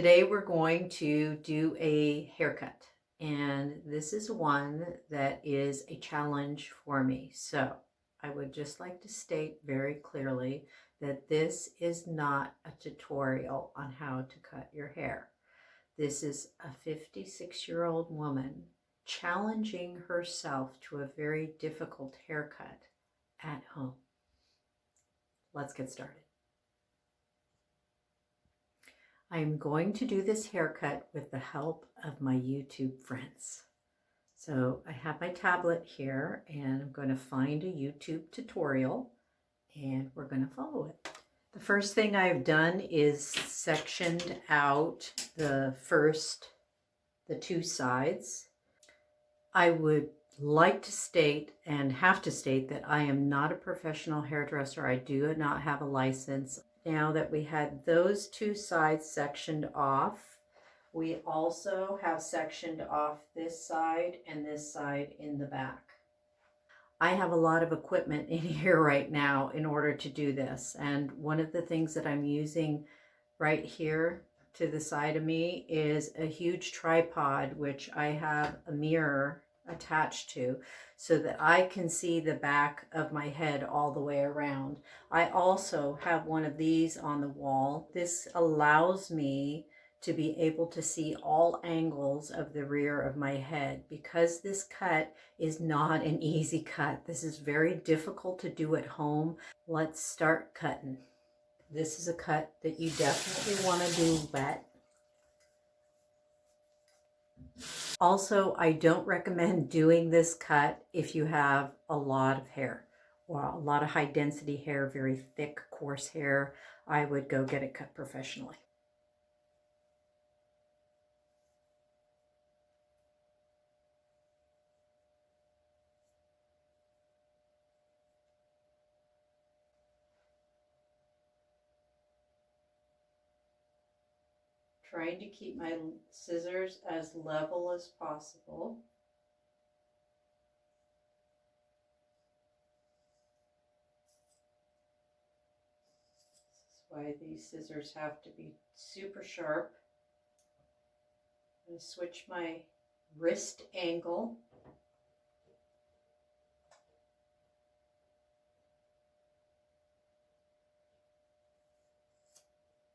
Today we're going to do a haircut, and this is one that is a challenge for me. So I would just like to state very clearly that this is not a tutorial on how to cut your hair. This is a 56-year-old woman challenging herself to a very difficult haircut at home. Let's get started. I'm going to do this haircut with the help of my YouTube friends. So I have my tablet here and I'm going to find a YouTube tutorial and we're going to follow it. The first thing I've done is sectioned out the two sides. I would like to state and have to state that I am not a professional hairdresser. I do not have a license. Now that we had those two sides sectioned off, we also have sectioned off this side and this side in the back. I have a lot of equipment in here right now in order to do this, and one of the things that I'm using right here to the side of me is a huge tripod, which I have a mirror attached to so that I can see the back of my head all the way around. I also have one of these on the wall. This allows me to be able to see all angles of the rear of my head because this cut is not an easy cut. This is very difficult to do at home. Let's start cutting. This is a cut that you definitely want to do wet. Also, I don't recommend doing this cut if you have a lot of hair or a lot of high density hair, very thick, coarse hair. I would go get it cut professionally. Trying to keep my scissors as level as possible. This is why these scissors have to be super sharp. I'm going to switch my wrist angle.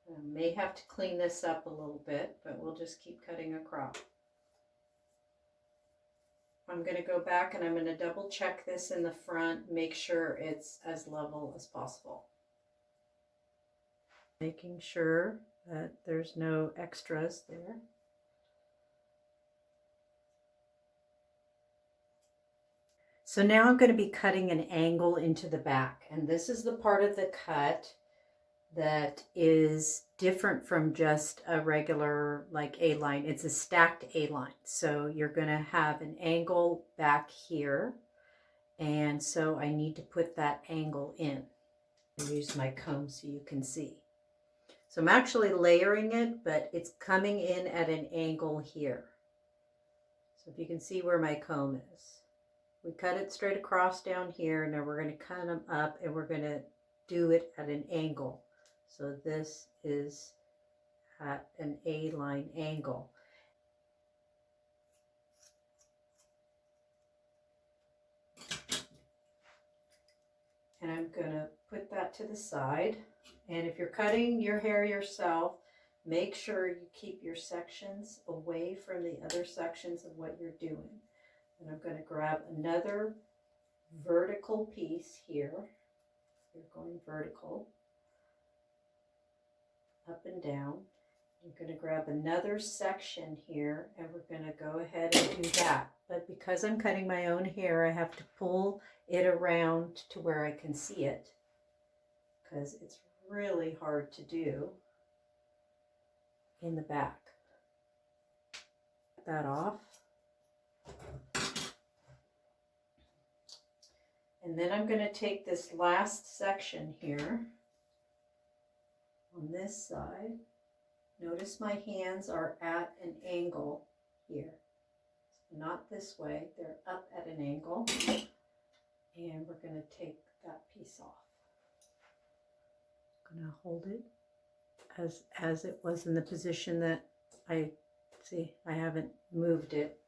I may have to clean this up a little bit, but we'll just keep cutting across. I'm going to go back and I'm going to double check this in the front, make sure it's as level as possible. Making sure that there's no extras there. So now I'm going to be cutting an angle into the back, and this is the part of the cut that is different from just a regular like A-line. It's a stacked A-line. So you're going to have an angle back here. And so I need to put that angle in. I use my comb so you can see. So I'm actually layering it, but it's coming in at an angle here. So if you can see where my comb is. We cut it straight across down here. Now we're going to cut them up and we're going to do it at an angle. So this is at an A-line angle. And I'm going to put that to the side. And if you're cutting your hair yourself, make sure you keep your sections away from the other sections of what you're doing. And I'm going to grab another vertical piece here. You're going vertical. Up and down. I'm going to grab another section here and we're going to go ahead and do that. But because I'm cutting my own hair, I have to pull it around to where I can see it because it's really hard to do in the back. Cut that off. And then I'm going to take this last section here on this side. Notice my hands are at an angle here. So not this way, they're up at an angle. And we're going to take that piece off. I'm going to hold it as it was in the position that I haven't moved it.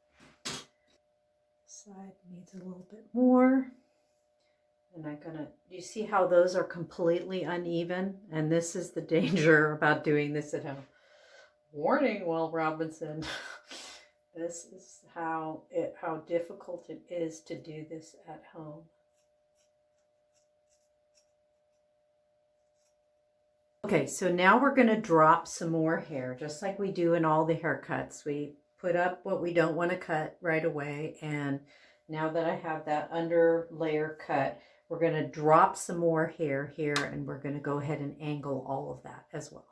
Side needs a little bit more. And I'm gonna, you see how those are completely uneven? And this is the danger about doing this at home. Warning, Will Robinson. This is how difficult it is to do this at home. Okay, so now we're going to drop some more hair, just like we do in all the haircuts. We put up what we don't want to cut right away, and now that I have that under layer cut, we're going to drop some more hair here, and we're going to go ahead and angle all of that as well.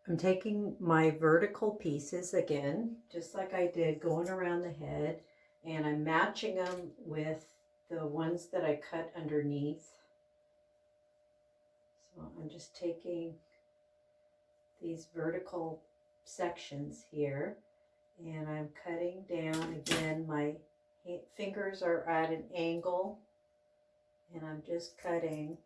I'm taking my vertical pieces again, just like I did going around the head, and I'm matching them with the ones that I cut underneath. So I'm just taking these vertical sections here, and I'm cutting down. Again, my fingers are at an angle, and I'm just cutting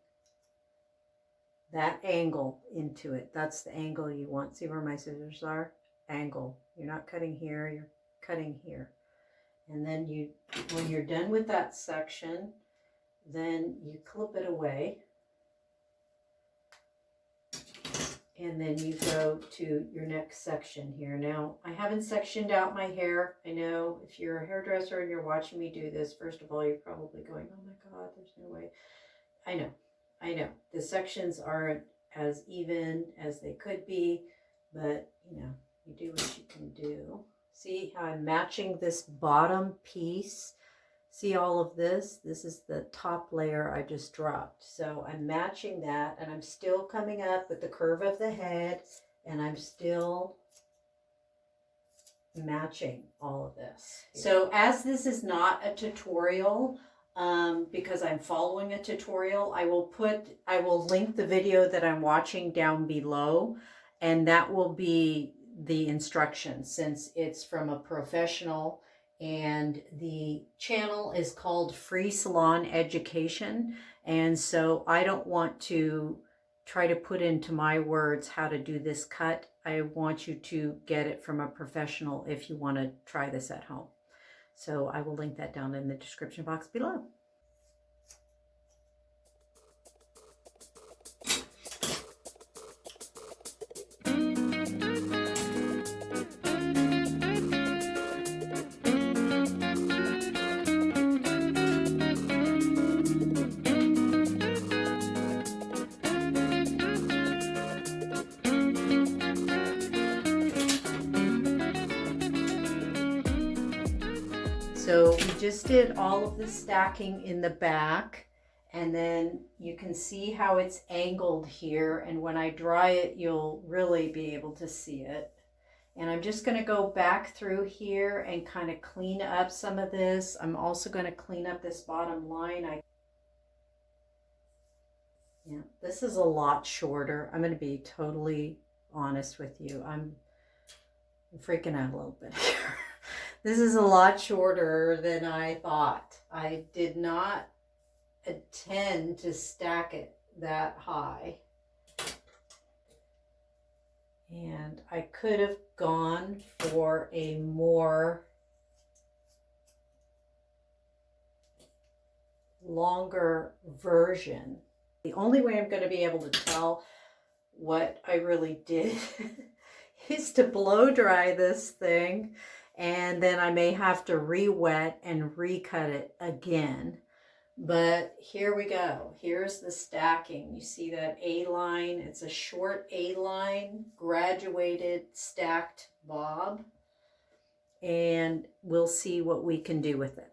that angle into it. That's the angle you want. See where my scissors are? Angle. You're not cutting here, you're cutting here. And then when you're done with that section, then you clip it away. And then you go to your next section here. Now, I haven't sectioned out my hair. I know if you're a hairdresser and you're watching me do this, first of all, you're probably going, oh my God, there's no way. I know. The sections aren't as even as they could be, but you know, you do what you can do. See how I'm matching this bottom piece? See all of this? This is the top layer I just dropped. So I'm matching that, and I'm still coming up with the curve of the head, and I'm still matching all of this. So as this is not a tutorial, because I'm following a tutorial, I will link the video that I'm watching down below, and that will be the instructions, since it's from a professional, and the channel is called Free Salon Education. And so I don't want to try to put into my words how to do this cut. I want you to get it from a professional if you want to try this at home. So I will link that down in the description box below. So we just did all of the stacking in the back, and then you can see how it's angled here, and when I dry it you'll really be able to see it. And I'm just going to go back through here and kind of clean up some of this. I'm also going to clean up this bottom line. Yeah, this is a lot shorter. I'm going to be totally honest with you. I'm freaking out a little bit here. This is a lot shorter than I thought. I did not intend to stack it that high. And I could have gone for a more longer version. The only way I'm going to be able to tell what I really did is to blow dry this thing. And then I may have to re-wet and recut it again. But here we go. Here's the stacking. You see that A-line? It's a short A-line, graduated, stacked bob. And we'll see what we can do with it.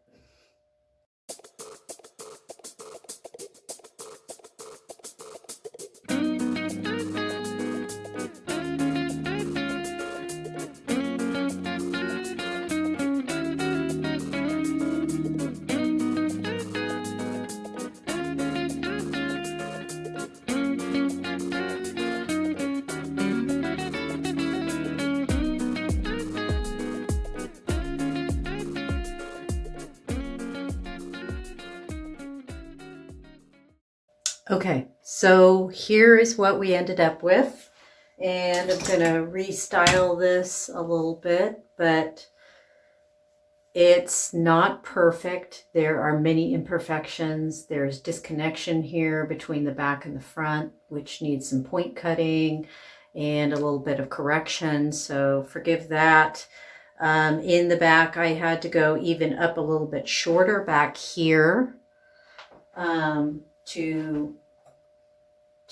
Okay, so here is what we ended up with. And I'm going to restyle this a little bit, but it's not perfect. There are many imperfections. There's disconnection here between the back and the front, which needs some point cutting and a little bit of correction. So forgive that. In the back, I had to go even up a little bit shorter back here to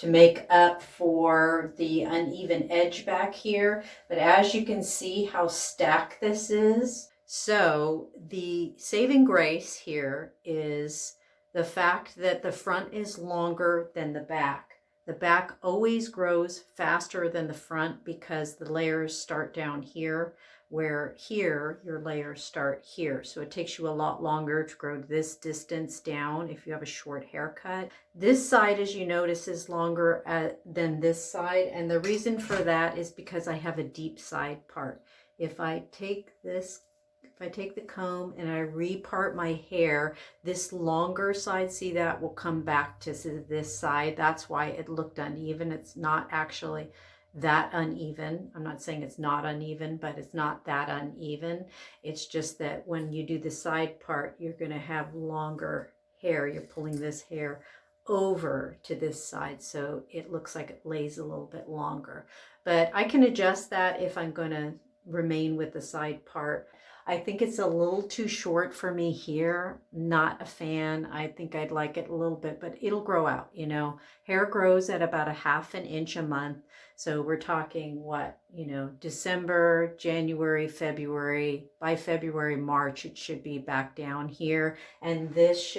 make up for the uneven edge back here. But as you can see how stacked this is. So the saving grace here is the fact that the front is longer than the back. The back always grows faster than the front because the layers start down here, where here your layers start here. So it takes you a lot longer to grow this distance down if you have a short haircut. This side, as you notice, is longer than this side, and the reason for that is because I have a deep side part. If I take the comb and I repart my hair, this longer side, see that, will come back to this side. That's why it looked uneven. It's not actually that uneven. I'm not saying it's not uneven, but it's not that uneven. It's just that when you do the side part, you're going to have longer hair. You're pulling this hair over to this side, so it looks like it lays a little bit longer. But I can adjust that if I'm going to remain with the side part. I think it's a little too short for me here. Not a fan. I think I'd like it a little bit, but it'll grow out, you know. Hair grows at about 1/2 inch a month. So we're talking what, you know, December, January, February. By February, March, it should be back down here. And this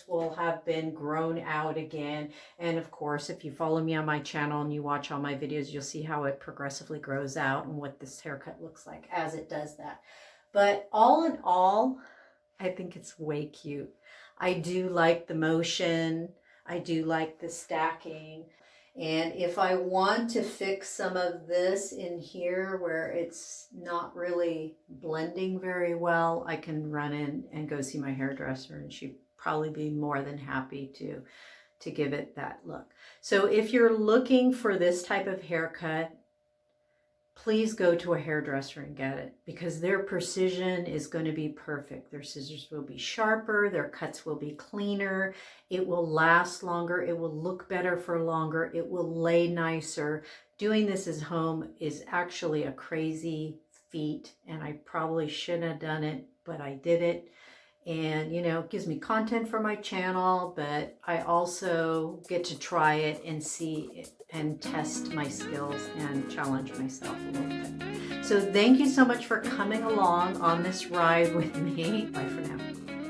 will have been grown out again. And of course, if you follow me on my channel and you watch all my videos, you'll see how it progressively grows out and what this haircut looks like as it does that. But all in all, I think it's way cute. I do like the motion. I do like the stacking. And if I want to fix some of this in here where it's not really blending very well, I can run in and go see my hairdresser, and she'd probably be more than happy to give it that look. So if you're looking for this type of haircut, please go to a hairdresser and get it, because their precision is going to be perfect. Their scissors will be sharper, their cuts will be cleaner, it will last longer, it will look better for longer, it will lay nicer. Doing this at home is actually a crazy feat, and I probably shouldn't have done it, but I did it. And, you know, it gives me content for my channel, but I also get to try it and see it and test my skills and challenge myself a little bit. So thank you so much for coming along on this ride with me. Bye for now.